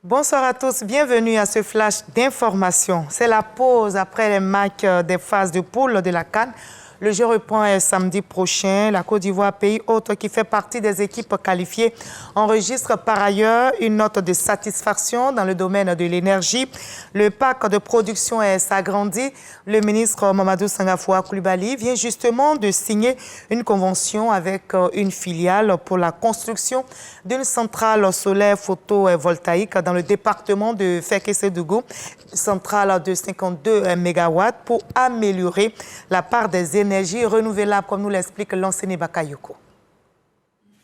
Bonsoir à tous, bienvenue à ce flash d'information. C'est la pause après les matchs des phases de poule de la CAN. Le jeu reprend samedi prochain. La Côte d'Ivoire, pays hôte qui fait partie des équipes qualifiées, enregistre par ailleurs une note de satisfaction dans le domaine de l'énergie. Le parc de production s'agrandit. Le ministre Mamadou Sangafoua Coulibaly vient justement de signer une convention avec une filiale pour la construction d'une centrale solaire photovoltaïque dans le département de Fekese-Dougou, centrale de 52 MW pour améliorer la part des énergies renouvelables, comme nous l'explique l'enseigne Bakayoko.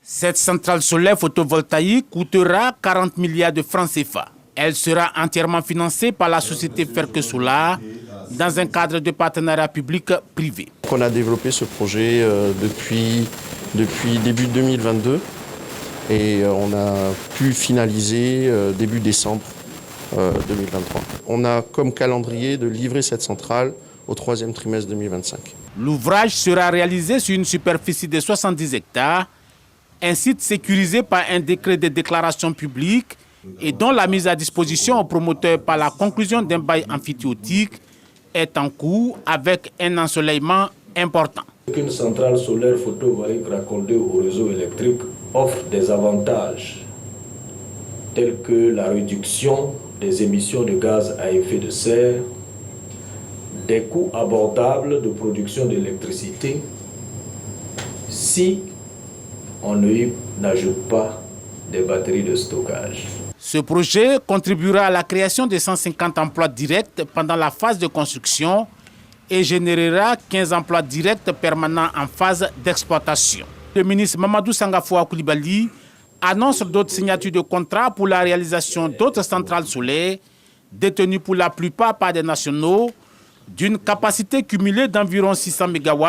Cette centrale solaire photovoltaïque coûtera 40 milliards de francs CFA. Elle sera entièrement financée par la société Ferke Solar dans un cadre de partenariat public-privé. On a développé ce projet depuis début 2022 et on a pu finaliser début décembre 2023. On a comme calendrier de livrer cette centrale au troisième trimestre 2025. L'ouvrage sera réalisé sur une superficie de 70 hectares, un site sécurisé par un décret de déclaration publique et dont la mise à disposition aux promoteurs par la conclusion d'un bail amphithéotique est en cours avec un ensoleillement important. Une centrale solaire photovoltaïque raccordée au réseau électrique offre des avantages tels que la réduction des émissions de gaz à effet de serre, des coûts abordables de production d'électricité si on n'ajoute pas des batteries de stockage. Ce projet contribuera à la création de 150 emplois directs pendant la phase de construction et générera 15 emplois directs permanents en phase d'exploitation. Le ministre Mamadou Sangafoua Coulibaly annonce d'autres signatures de contrats pour la réalisation d'autres centrales solaires détenues pour la plupart par des nationaux d'une capacité cumulée d'environ 600 MW,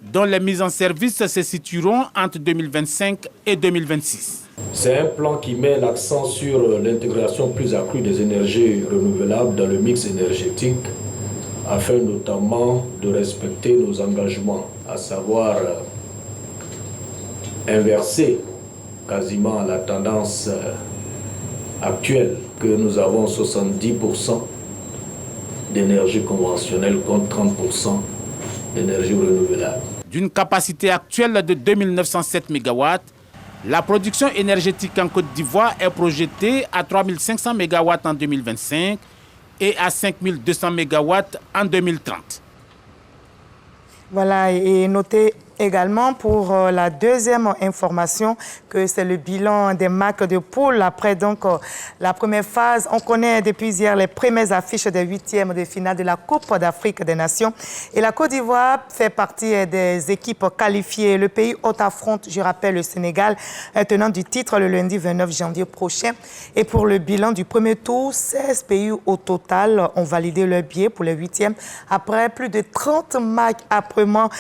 dont les mises en service se situeront entre 2025 et 2026. C'est un plan qui met l'accent sur l'intégration plus accrue des énergies renouvelables dans le mix énergétique, afin notamment de respecter nos engagements, à savoir inverser quasiment la tendance actuelle, que nous avons 70% d'énergie conventionnelle contre 30% d'énergie renouvelable. D'une capacité actuelle de 2907 MW, la production énergétique en Côte d'Ivoire est projetée à 3500 MW en 2025 et à 5200 MW en 2030. Voilà, et notez également pour la deuxième information que c'est le bilan des matchs de poule. Après donc la première phase, on connaît depuis hier les premières affiches des huitièmes de finale de la Coupe d'Afrique des Nations. Et la Côte d'Ivoire fait partie des équipes qualifiées. Le pays hôte affronte, je rappelle, le Sénégal, tenant du titre le lundi 29 janvier prochain. Et pour le bilan du premier tour, 16 pays au total ont validé leur billet pour les huitièmes après plus de 30 matchs âprement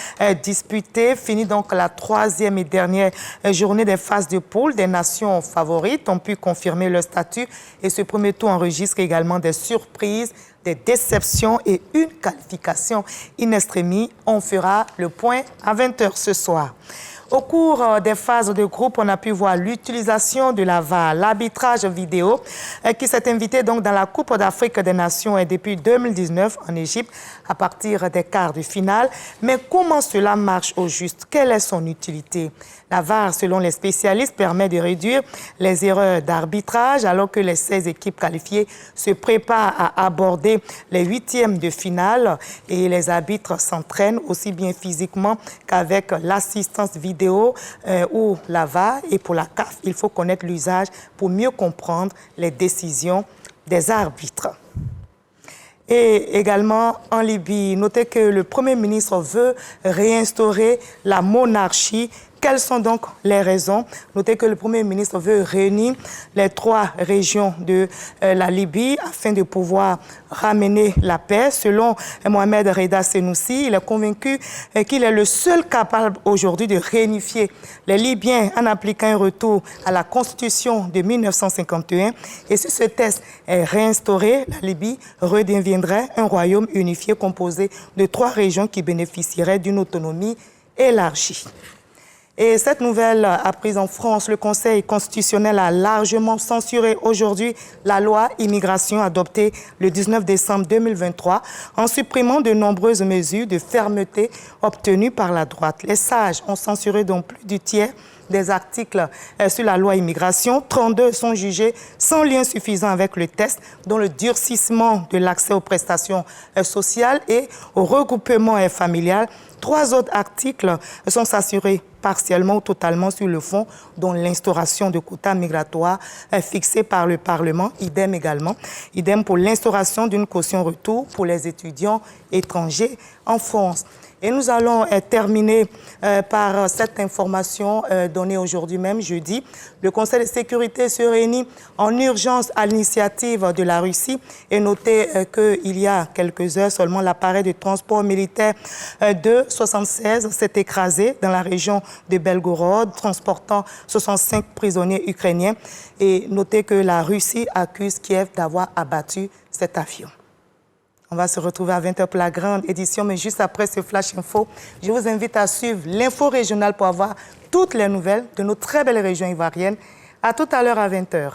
disputés. Fini donc la troisième et dernière journée des phases de poule. Des nations favorites ont pu confirmer leur statut et ce premier tour enregistre également des surprises, des déceptions et une qualification in extremis. On fera le point à 20h ce soir. Au cours des phases de groupe, on a pu voir l'utilisation de la VAR, l'arbitrage vidéo, qui s'est invité donc dans la Coupe d'Afrique des Nations et depuis 2019 en Égypte à partir des quarts de finale. Mais comment cela marche au juste? Quelle est son utilité? La VAR, selon les spécialistes, permet de réduire les erreurs d'arbitrage alors que les 16 équipes qualifiées se préparent à aborder les huitièmes de finale et les arbitres s'entraînent aussi bien physiquement qu'avec l'assistance vidéo ou la VAR. Et pour la CAF, il faut connaître l'usage pour mieux comprendre les décisions des arbitres. Et également en Libye, notez que le Premier ministre veut réinstaurer la monarchie. Quelles sont donc les raisons? Notez que le Premier ministre veut réunir les 3 régions de la Libye afin de pouvoir ramener la paix. Selon Mohamed Reda Senoussi, il est convaincu qu'il est le seul capable aujourd'hui de réunifier les Libyens en appliquant un retour à la Constitution de 1951. Et si ce texte est réinstauré, la Libye redeviendrait un royaume unifié composé de 3 régions qui bénéficieraient d'une autonomie élargie. Et cette nouvelle apprise en France, le Conseil constitutionnel a largement censuré aujourd'hui la loi immigration adoptée le 19 décembre 2023 en supprimant de nombreuses mesures de fermeté obtenues par la droite. Les sages ont censuré donc plus du tiers des articles sur la loi immigration. 32 sont jugés sans lien suffisant avec le texte, dont le durcissement de l'accès aux prestations sociales et au regroupement familial. 3 autres articles sont censurés partiellement ou totalement sur le fond, dont l'instauration de quotas migratoires fixés par le Parlement, idem également. Idem pour l'instauration d'une caution retour pour les étudiants étrangers en France. Et nous allons terminer par cette information donnée aujourd'hui même, jeudi. Le Conseil de sécurité se réunit en urgence à l'initiative de la Russie et notez qu'il y a quelques heures seulement, l'appareil de transport militaire de 76 s'est écrasé dans la région de Belgorod, transportant 65 prisonniers ukrainiens. Et notez que la Russie accuse Kiev d'avoir abattu cet avion. On va se retrouver à 20h pour la grande édition, mais juste après ce Flash Info, je vous invite à suivre l'info régionale pour avoir toutes les nouvelles de nos très belles régions ivoiriennes. À tout à l'heure à 20h.